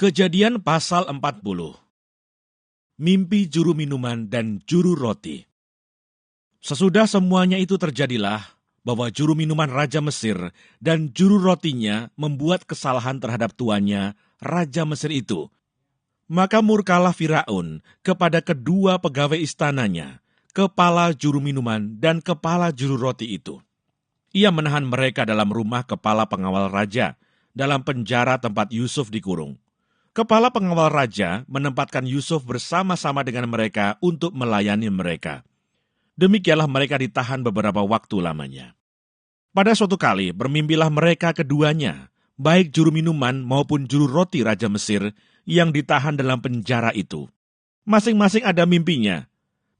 Kejadian pasal 40. Mimpi juru minuman dan juru roti. Sesudah semuanya itu terjadilah bahwa juru minuman Raja Mesir dan juru rotinya membuat kesalahan terhadap tuannya, Raja Mesir itu. Maka murkalah Firaun kepada kedua pegawai istananya, kepala juru minuman dan kepala juru roti itu. Ia menahan mereka dalam rumah kepala pengawal raja, dalam penjara tempat Yusuf dikurung. Kepala pengawal raja menempatkan Yusuf bersama-sama dengan mereka untuk melayani mereka. Demikianlah mereka ditahan beberapa waktu lamanya. Pada suatu kali bermimpilah mereka keduanya, baik juru minuman maupun juru roti Raja Mesir yang ditahan dalam penjara itu. Masing-masing ada mimpinya.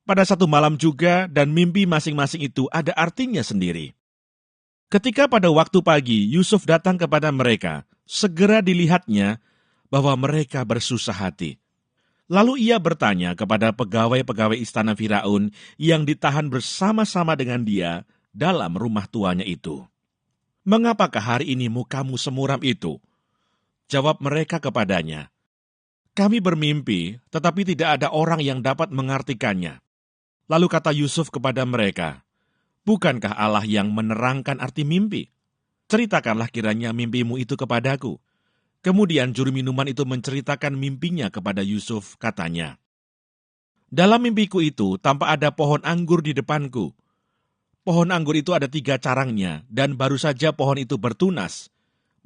Pada satu malam juga, dan mimpi masing-masing itu ada artinya sendiri. Ketika pada waktu pagi Yusuf datang kepada mereka, segera dilihatnya bahwa mereka bersusah hati. Lalu ia bertanya kepada pegawai-pegawai istana Firaun yang ditahan bersama-sama dengan dia dalam rumah tuanya itu. "Mengapakah hari ini mukamu semuram itu?" Jawab mereka kepadanya, "Kami bermimpi, tetapi tidak ada orang yang dapat mengartikannya." Lalu kata Yusuf kepada mereka, "Bukankah Allah yang menerangkan arti mimpi? Ceritakanlah kiranya mimpimu itu kepadaku." Kemudian juru minuman itu menceritakan mimpinya kepada Yusuf, katanya, "Dalam mimpiku itu tampak ada pohon anggur di depanku. Pohon anggur itu ada 3 carangnya, dan baru saja pohon itu bertunas.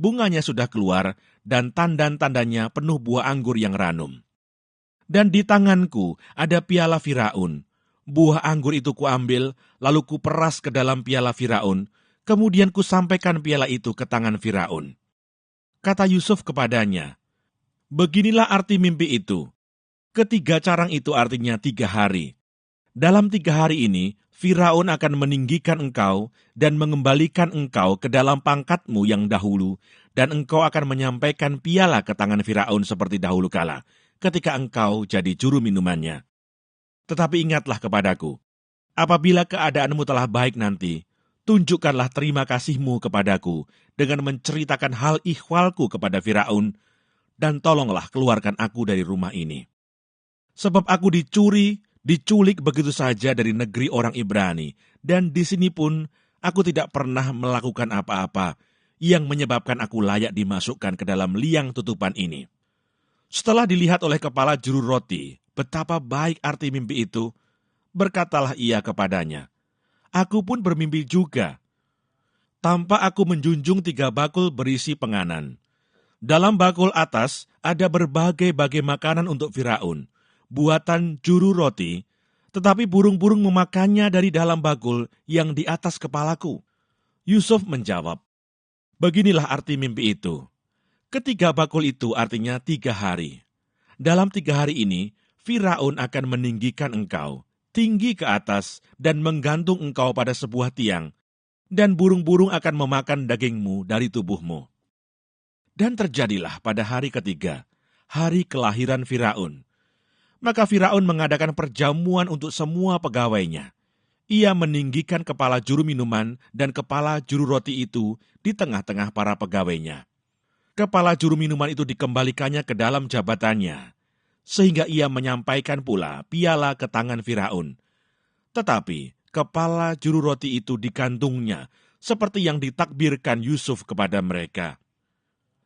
Bunganya sudah keluar, dan tandan-tandanya penuh buah anggur yang ranum. Dan di tanganku ada piala Firaun. Buah anggur itu kuambil, lalu kuperas ke dalam piala Firaun, kemudian kusampaikan piala itu ke tangan Firaun." Kata Yusuf kepadanya, "Beginilah arti mimpi itu. 3 carang itu artinya 3 hari. Dalam 3 hari ini, Firaun akan meninggikan engkau dan mengembalikan engkau ke dalam pangkatmu yang dahulu, dan engkau akan menyampaikan piala ke tangan Firaun seperti dahulu kala, ketika engkau jadi juru minumannya. Tetapi ingatlah kepadaku, apabila keadaanmu telah baik nanti, tunjukkanlah terima kasihmu kepadaku dengan menceritakan hal ikhwalku kepada Firaun, dan tolonglah keluarkan aku dari rumah ini. Sebab aku diculik begitu saja dari negeri orang Ibrani, dan di sini pun aku tidak pernah melakukan apa-apa yang menyebabkan aku layak dimasukkan ke dalam liang tutupan ini." Setelah dilihat oleh kepala juru roti betapa baik arti mimpi itu, berkatalah ia kepadanya, "Aku pun bermimpi juga. Tampak aku menjunjung 3 bakul berisi penganan. Dalam bakul atas ada berbagai-bagai makanan untuk Firaun, buatan juru roti, tetapi burung-burung memakannya dari dalam bakul yang di atas kepalaku." Yusuf menjawab, "Beginilah arti mimpi itu. 3 bakul itu artinya 3 hari. Dalam 3 hari ini, Firaun akan meninggikan engkau tinggi ke atas dan menggantung engkau pada sebuah tiang, dan burung-burung akan memakan dagingmu dari tubuhmu." Dan terjadilah pada hari ketiga, hari kelahiran Firaun. Maka Firaun mengadakan perjamuan untuk semua pegawainya. Ia meninggikan kepala juru minuman dan kepala juru roti itu di tengah-tengah para pegawainya. Kepala juru minuman itu dikembalikannya ke dalam jabatannya, sehingga ia menyampaikan pula piala ke tangan Firaun. Tetapi kepala juru roti itu dikantungnya, seperti yang ditakbirkan Yusuf kepada mereka.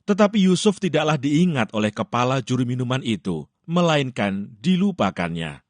Tetapi Yusuf tidaklah diingat oleh kepala juru minuman itu, melainkan dilupakannya.